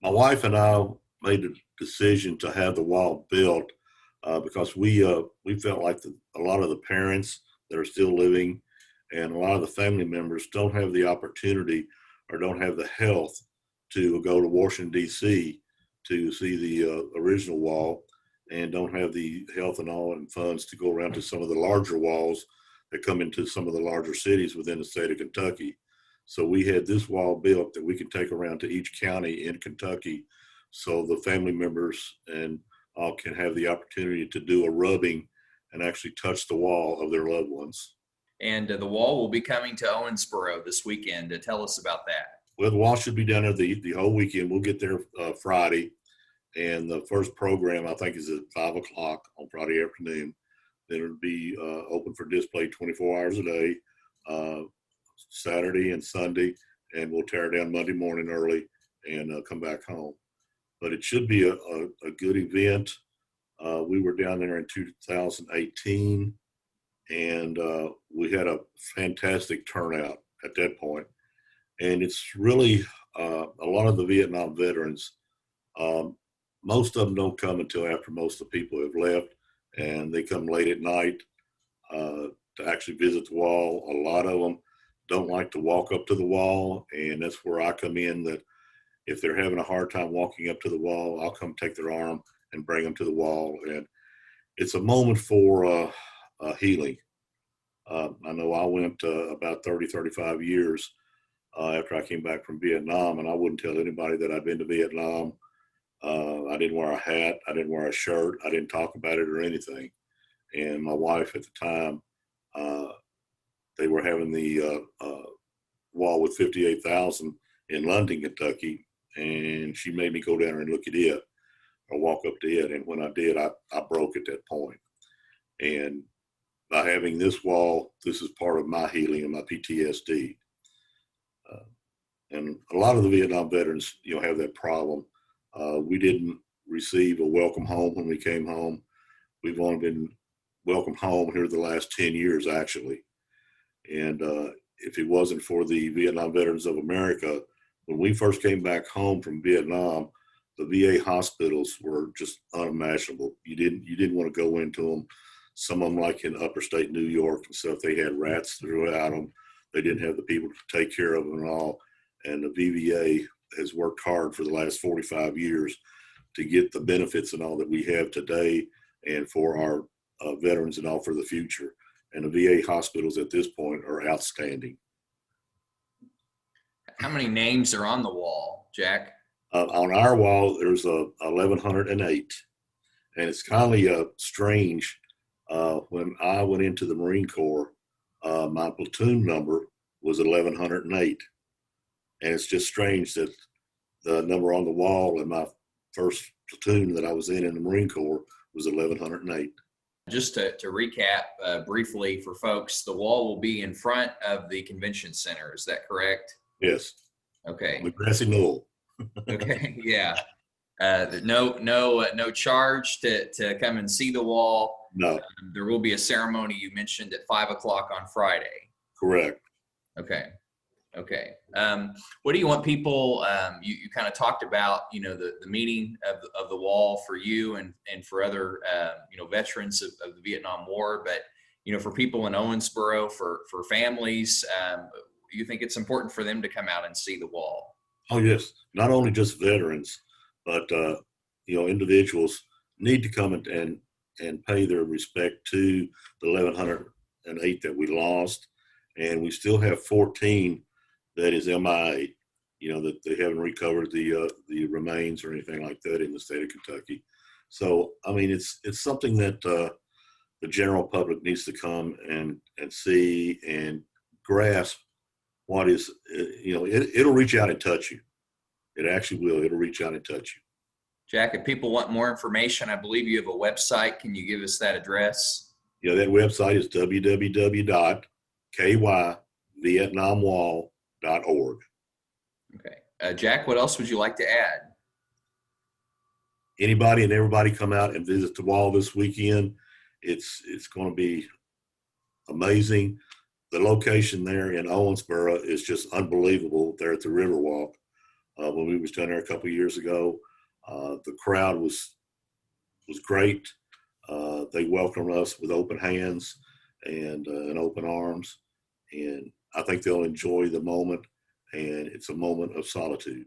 My wife and I made the decision to have the wall built because we felt like a lot of the parents that are still living and a lot of the family members don't have the opportunity or don't have the health to go to Washington D.C. to see the original wall, and don't have the health and all and funds to go around to some of the larger walls that come into some of the larger cities within the state of Kentucky. So we had this wall built that we could take around to each county in Kentucky, so the family members and all can have the opportunity to do a rubbing and actually touch the wall of their loved ones. And the wall will be coming to Owensboro this weekend. Tell us about that. Well, the wall should be down there the whole weekend. We'll get there Friday, and the first program I think is at 5 o'clock on Friday afternoon. Then it'll be open for display 24 hours a day, Saturday and Sunday, and we'll tear down Monday morning early and come back home. But it should be a good event. We were down there in 2018, and we had a fantastic turnout at that point. And it's really a lot of the Vietnam veterans, most of them don't come until after most of the people have left, and they come late at night to actually visit the wall. A lot of them don't like to walk up to the wall, and that's where I come in, that if they're having a hard time walking up to the wall, I'll come take their arm and bring them to the wall. And it's a moment for healing. I know I went about 30, 35 years after I came back from Vietnam, and I wouldn't tell anybody that I'd been to Vietnam. I didn't wear a hat. I didn't wear a shirt. I didn't talk about it or anything. And my wife at the time, they were having the wall with 58,000 in London, Kentucky, and she made me go down there and look at it or walk up to it. And when I did, I broke at that point. And by having this wall, this is part of my healing and my PTSD. And a lot of the Vietnam veterans, have that problem. We didn't receive a welcome home when we came home. We've only been welcomed home here the last 10 years, actually. And if it wasn't for the Vietnam Veterans of America, when we first came back home from Vietnam, the VA hospitals were just unimaginable. You didn't want to go into them. Some of them, like in upper state New York and stuff, they had rats throughout them. They didn't have the people to take care of them and all. And the VVA has worked hard for the last 45 years to get the benefits and all that we have today, and for our veterans and all for the future. And the VA hospitals at this point are outstanding. How many names are on the wall, Jack? On our wall, there's 1,108. And it's kind of strange. When I went into the Marine Corps, my platoon number was 1,108. And it's just strange that the number on the wall in my first platoon that I was in the Marine Corps was 1,108. Just to recap briefly for folks, the wall will be in front of the convention center. Is that correct? Yes. Okay. The grassy knoll. Okay. Yeah. No charge to come and see the wall. No. There will be a ceremony you mentioned at 5 o'clock on Friday. Correct. Okay. What do you want people, you kind of talked about, the meaning of the wall for you and for other, veterans of the Vietnam War, but, for people in Owensboro, for families, you think it's important for them to come out and see the wall? Oh, yes. Not only just veterans, but, individuals need to come and pay their respect to the 1,108 that we lost. And we still have 14 that is MIA, that they haven't recovered the remains or anything like that in the state of Kentucky. So, I mean, it's something that the general public needs to come and see and grasp what is, it'll reach out and touch you. It actually will. It'll reach out and touch you. Jack, if people want more information, I believe you have a website. Can you give us that address? Yeah, that website is www.kyvietnamwall.org. Okay. Jack, what else would you like to add? Anybody and everybody come out and visit the wall this weekend. It's going to be amazing. The location there in Owensboro is just unbelievable there at the Riverwalk. when we was down there a couple of years ago. The crowd was great. They welcomed us with open hands and open arms, and I think they'll enjoy the moment. And it's a moment of solitude.